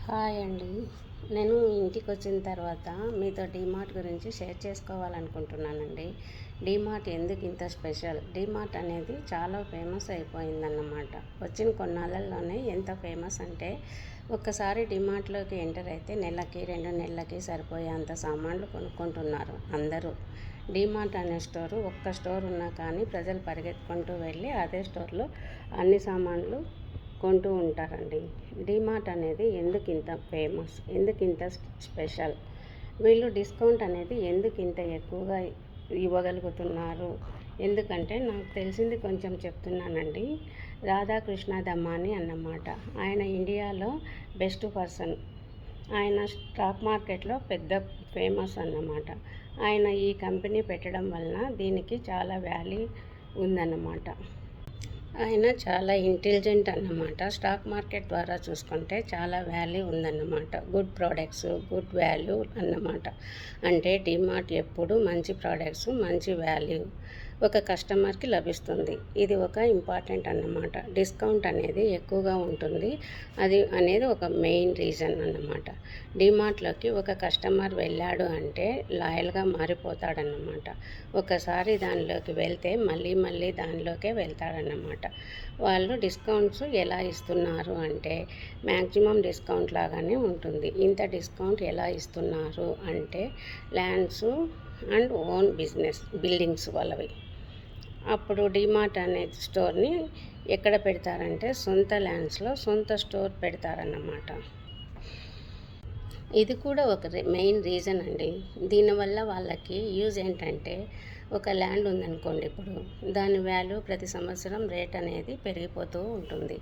Hi అండి. నేను ఇంటికి వచ్చిన తర్వాత మీతో డీమార్ట్ గురించి షేర్ చేసుకోవాలనుకుంటున్నానండి. డీమార్ట్ ఎందుకు ఇంత స్పెషల్? డీమార్ట్ అనేది చాలా ఫేమస్ అయిపోయిందన్నమాట. వచ్చిన కొన్నాళ్ళల్లోనే ఎంత ఫేమస్ అంటే ఒక్కసారి డీమార్ట్లోకి ఎంటర్ అయితే నెలకి 2 నెలలకి సరిపోయేంత సామాన్లు కొనుక్కుంటున్నారు అందరూ. డీమార్ట్ అనే స్టోరు ఒక్క స్టోర్ ఉన్నా కానీ ప్రజలు పరిగెత్తుకుంటూ వెళ్ళి అదే స్టోర్లో అన్ని సామాన్లు కొంటూ ఉంటారండి. డీమార్ట్ అనేది ఎందుకు ఇంత ఫేమస్, ఎందుకు ఇంత స్పెషల్, వీళ్ళు డిస్కౌంట్ అనేది ఎందుకు ఇంత ఎక్కువగా ఇవ్వగలుగుతున్నారు? ఎందుకంటే నాకు తెలిసింది కొంచెం చెప్తున్నానండి. రాధాకృష్ణ దమ్మాని అన్నమాట. ఆయన ఇండియాలో బెస్ట్ పర్సన్. ఆయన స్టాక్ మార్కెట్లో పెద్ద ఫేమస్ అన్నమాట. ఆయన ఈ కంపెనీ పెట్టడం వలన దీనికి చాలా వాల్యూ ఉందన్నమాట. ఆయన చాలా ఇంటెలిజెంట్ అన్నమాట. స్టాక్ మార్కెట్ ద్వారా చూసుకుంటే చాలా వాల్యూ ఉందన్నమాట. గుడ్ ప్రోడక్ట్స్, గుడ్ వాల్యూ అన్నమాట. అంటే డీమార్ట్ ఎప్పుడు మంచి ప్రోడక్ట్స్, మంచి వాల్యూ ఒక కస్టమర్కి లభిస్తుంది. ఇది ఒక ఇంపార్టెంట్ అన్నమాట. డిస్కౌంట్ అనేది ఎక్కువగా ఉంటుంది. అది అనేది ఒక మెయిన్ రీజన్ అన్నమాట. డీమార్ట్లోకి ఒక కస్టమర్ వెళ్ళాడు అంటే లాయల్గా మారిపోతాడన్నమాట. ఒకసారి దానిలోకి వెళ్తే మళ్ళీ మళ్ళీ దానిలోకే వెళ్తాడన్నమాట. వాళ్ళు డిస్కౌంట్స్ ఎలా ఇస్తున్నారు అంటే మ్యాక్సిమం డిస్కౌంట్ లాగానే ఉంటుంది. ఇంత డిస్కౌంట్ ఎలా ఇస్తున్నారు అంటే ల్యాండ్స్ అండ్ ఓన్ బిల్డింగ్స్ వాళ్ళవి. అప్పుడు డీమార్ట్ అనే స్టోర్ని ఎక్కడ పెడతారంటే సొంత ల్యాండ్స్లో సొంత స్టోర్ పెడతారన్నమాట. ఇది కూడా ఒక మెయిన్ రీజన్ అండి. దీనివల్ల వాళ్ళకి యూజ్ ఏంటంటే ఒక ల్యాండ్ ఉందనుకోండి, ఇప్పుడు దాని వాల్యూ ప్రతి సంవత్సరం రేట్ అనేది పెరిగిపోతూ ఉంటుంది.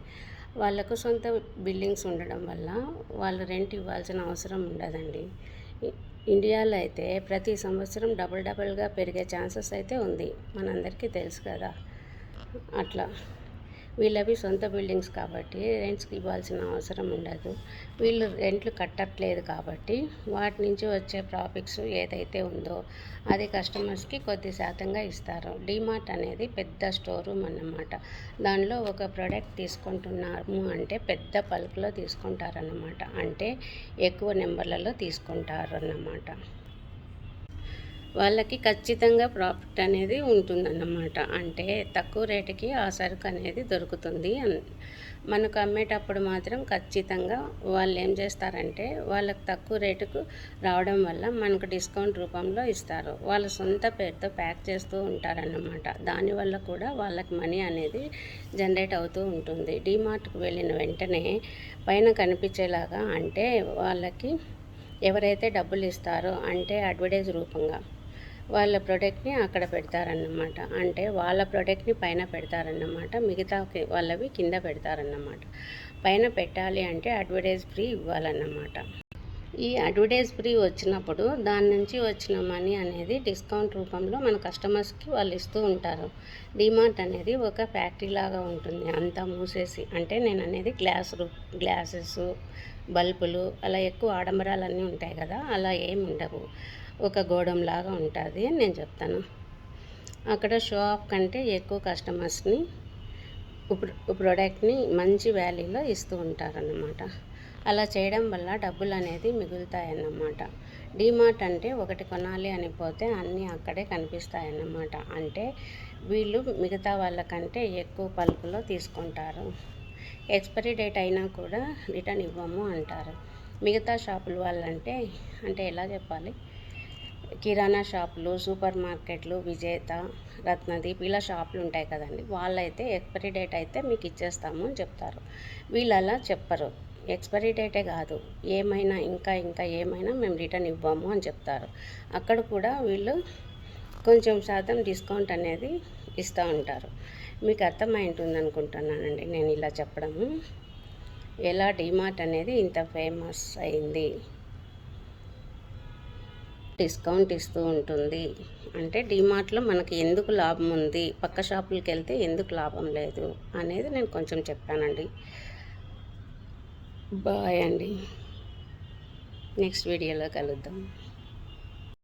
వాళ్ళకు సొంత బిల్డింగ్స్ ఉండడం వల్ల వాళ్ళు రెంట్ ఇవ్వాల్సిన అవసరం ఉండదండి. ఇండియాలో అయితే ప్రతి సంవత్సరం డబుల్గా పెరిగే ఛాన్సెస్ అయితే ఉంది, మనందరికీ తెలుసు కదా. అట్లా వీళ్ళవి సొంత బిల్డింగ్స్ కాబట్టి రెంట్స్కి ఇవ్వాల్సిన అవసరం ఉండదు. వీళ్ళు రెంట్లు కట్టట్లేదు కాబట్టి వాటి నుంచి వచ్చే ప్రాఫిట్స్ ఏదైతే ఉందో అది కస్టమర్స్కి కొద్ది శాతంగా ఇస్తారు. డీమార్ట్ అనేది పెద్ద స్టోర్ రూమ్ అన్నమాట. దానిలో ఒక ప్రోడక్ట్ తీసుకుంటున్నాము అంటే పెద్ద బల్క్లో తీసుకుంటారన్నమాట. అంటే ఎక్కువ నెంబర్లలో తీసుకుంటారు అన్నమాట. వాళ్ళకి ఖచ్చితంగా ప్రాఫిట్ అనేది ఉంటుందన్నమాట. అంటే తక్కువ రేటుకి ఆ సరుకు అనేది దొరుకుతుంది. మనకు అమ్మేటప్పుడు మాత్రం ఖచ్చితంగా వాళ్ళు ఏం చేస్తారంటే వాళ్ళకి తక్కువ రేటుకు రావడం వల్ల మనకు డిస్కౌంట్ రూపంలో ఇస్తారు. వాళ్ళ సొంత పేరుతో ప్యాక్ చేస్తూ ఉంటారన్నమాట. దానివల్ల కూడా వాళ్ళకి మనీ అనేది జనరేట్ అవుతూ ఉంటుంది. డీమార్ట్కి వెళ్ళిన వెంటనే పైన కనిపించేలాగా అంటే వాళ్ళకి ఎవరైతే డబ్బులు ఇస్తారో అంటే అడ్వర్టైజ్ రూపంగా వాళ్ళ ప్రోడక్ట్ని అక్కడ పెడతారన్నమాట. అంటే వాళ్ళ ప్రోడక్ట్ని పైన పెడతారన్నమాట, మిగతా వాళ్ళవి కింద పెడతారన్నమాట. పైన పెట్టాలి అంటే అడ్వర్టైజ్ ఫ్రీ ఇవ్వాలన్నమాట. ఈ అడ్వర్టైజ్ ఫ్రీ వచ్చినప్పుడు దాని నుంచి వచ్చిన మనీ అనేది డిస్కౌంట్ రూపంలో మన కస్టమర్స్కి వాళ్ళు ఇస్తూ ఉంటారు. డీమార్ట్ అనేది ఒక ఫ్యాక్టరీ లాగా ఉంటుంది, అంతా మూసేసి. అంటే నేను అనేది గ్లాసెస్, బల్బులు అలా ఎక్కువ ఆడంబరాలన్నీ ఉంటాయి కదా, అలా ఏమి ఉండవు. ఒక గోడౌన్ లాగా ఉంటుంది అని నేను చెప్తాను. అక్కడ షో ఆఫ్ కంటే ఎక్కువ కస్టమర్స్ని ప్రోడక్ట్ని మంచి వాల్యూలో ఇస్తూ ఉంటారన్నమాట. అలా చేయడం వల్ల డబ్బులు అనేది మిగులుతాయన్నమాట. డీమార్ట్ అంటే ఒకటి కొనాలి అని పోతే అన్నీ అక్కడే కనిపిస్తాయన్నమాట. అంటే వీళ్ళు మిగతా వాళ్ళకంటే ఎక్కువ పలుకులో తీసుకుంటారు. ఎక్స్పైరీ డేట్ అయినా కూడా రిటర్న్ ఇవ్వము అంటారు. మిగతా షాపుల వాళ్ళంటే అంటే ఎలా చెప్పాలి, కిరాణా షాపులు, సూపర్ మార్కెట్లు, విజేత, రత్నదీప్ ఇలా షాపులు ఉంటాయి కదండి, వాళ్ళైతే ఎక్స్పైరీ డేట్ అయితే మీకు ఇచ్చేస్తాము అని చెప్తారు. వీళ్ళు అలా చెప్పరు. ఎక్స్పైరీ డేటే కాదు, ఏమైనా ఇంకా ఏమైనా మేము రిటర్న్ ఇవ్వము అని చెప్తారు. అక్కడ కూడా వీళ్ళు కొంచెం శాతం డిస్కౌంట్ అనేది ఇస్తూ ఉంటారు. మీకు అర్థమై ఉంటుంది అనుకుంటున్నానండి నేను ఇలా చెప్పడము, ఎలా డీమార్ట్ అనేది ఇంత ఫేమస్ అయింది, డిస్కౌంట్ ఇస్తూ ఉంటుంది. అంటే డీమార్ట్లో మనకి ఎందుకు లాభం ఉంది, పక్క షాపులకి వెళ్తే ఎందుకు లాభం లేదు అనేది నేను కొంచెం చెప్పానండి. బాయ్ అండి. నెక్స్ట్ వీడియోలో కలుద్దాం.